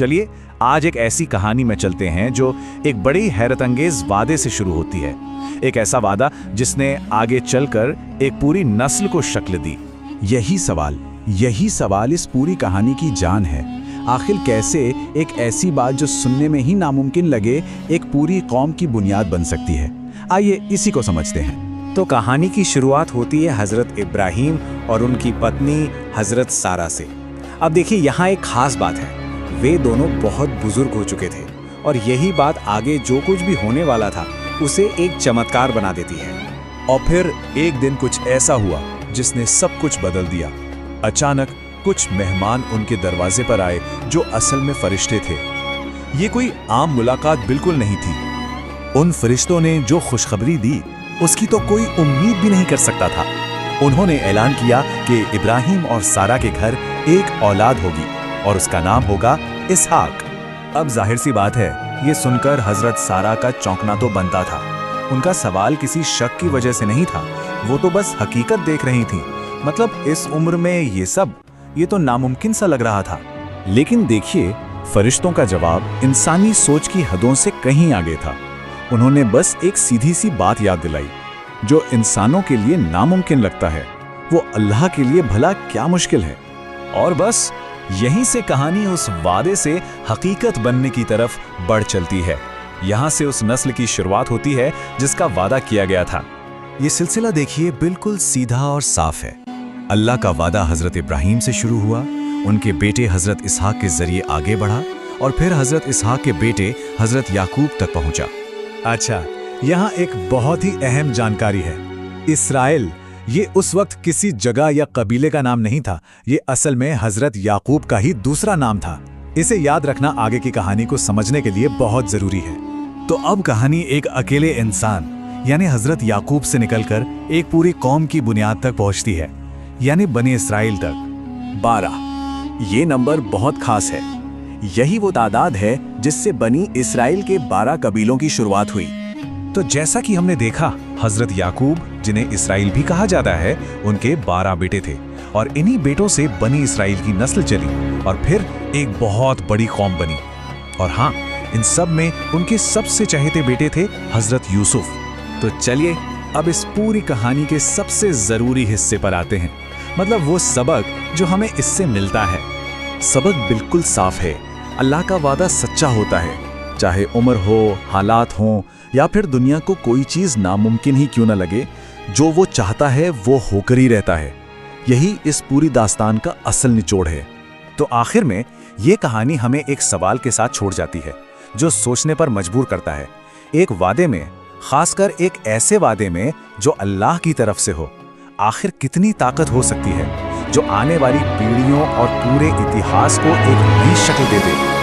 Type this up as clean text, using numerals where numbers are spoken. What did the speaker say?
चलिए आज एक ऐसी कहानी में चलते हैं जो एक बड़ी हैरतअंगेज वादे से शुरू होती है। एक ऐसा वादा जिसने आगे चलकर एक पूरी नस्ल को शक्ल दी। यही सवाल इस पूरी कहानी की जान है। आखिर कैसे एक ऐसी बात जो सुनने में ही नामुमकिन लगे एक पूरी कौम की बुनियाद बन सकती है। आइए इसी को समझते हैं। तो कहानी की शुरुआत होती है हज़रत इब्राहीम और उनकी पत्नी हज़रत सारा से। अब देखिए यहाँ एक खास बात है, वे दोनों बहुत बुजुर्ग हो चुके थे और यही बात आगे जो कुछ भी होने वाला था उसे एक चमत्कार बना देती है। और फिर एक दिन कुछ ऐसा हुआ जिसने सब कुछ बदल दिया। अचानक कुछ मेहमान उनके दरवाजे पर आए जो असल में फरिश्ते थे। ये कोई आम मुलाकात बिल्कुल नहीं थी। उन फरिश्तों ने जो खुशखबरी दी उसकी तो कोई उम्मीद भी नहीं कर सकता था। उन्होंने ऐलान किया कि इब्राहीम और सारा के घर एक औलाद होगी और उसका नाम होगा इसहाक। अब जाहिर सी बात है, ये सुनकर हजरत सारा का चौंकना तो बनता था। उनका सवाल किसी शक की वजह से नहीं था, वो तो बस हकीकत देख रही थी। मतलब इस उम्र में ये तो नामुमकिन सा लग रहा था। लेकिन देखिए, फरिश्तों का जवाब इंसानी सोच की हदों से कहीं आगे था। उन्होंने बस एक सीधी सी बात याद दिलाई, जो इंसानों के लिए नामुमकिन लगता है वो अल्लाह के लिए भला क्या मुश्किल है। और बस यहीं से कहानी उस वादे से हकीकत बनने की तरफ बढ़ चलती है। यहाँ से उस नस्ल की शुरुआत होती है जिसका वादा किया गया था। ये सिलसिला देखिए बिल्कुल सीधा और साफ है। अल्लाह का वादा हजरत इब्राहीम से शुरू हुआ, उनके बेटे हजरत इसहाक के जरिए आगे बढ़ा और फिर हजरत इसहाक के बेटे हजरत याकूब तक पहुंचा। अच्छा, यहाँ एक बहुत ही अहम जानकारी है। इसराइल ये उस वक्त किसी जगह या कबीले का नाम नहीं था, ये असल में हजरत याकूब का ही दूसरा नाम था। इसे याद रखना आगे की कहानी को समझने के लिए बहुत जरूरी है। तो अब कहानी एक अकेले इंसान यानी हजरत याकूब से निकलकर एक पूरी कौम की बुनियाद तक पहुंचती है, यानी बनी इसराइल तक। 12 ये नंबर बहुत खास है। यही वो तादाद है जिससे बनी इसराइल के 12 कबीलों की शुरुआत हुई। तो जैसा कि हमने देखा, हजरत याकूब जिन्हें इसराइल भी कहा जाता है, उनके 12 बेटे थे और इन्हीं बेटों से बनी इसराइल की नस्ल चली और फिर एक बहुत बड़ी कौम बनी। और हाँ, इन सब में उनके सबसे चहेते बेटे थे हजरत यूसुफ। तो चलिए अब इस पूरी कहानी के सबसे जरूरी हिस्से पर आते हैं, मतलब वो सबक जो हमें इससे मिलता है। सबक बिल्कुल साफ है। अल्लाह का वादा सच्चा होता है, चाहे उम्र हो, हालात हों या फिर दुनिया को कोई चीज़ नामुमकिन ही क्यों न लगे, जो वो चाहता है वो होकर ही रहता है। यही इस पूरी दास्तान का असल निचोड़ है। तो आखिर में ये कहानी हमें एक सवाल के साथ छोड़ जाती है जो सोचने पर मजबूर करता है। एक वादे में, खासकर एक ऐसे वादे में जो अल्लाह की तरफ से हो, आखिर कितनी ताकत हो सकती है जो आने वाली पीढ़ियों और पूरे इतिहास को एक नई शक्ल दे दे।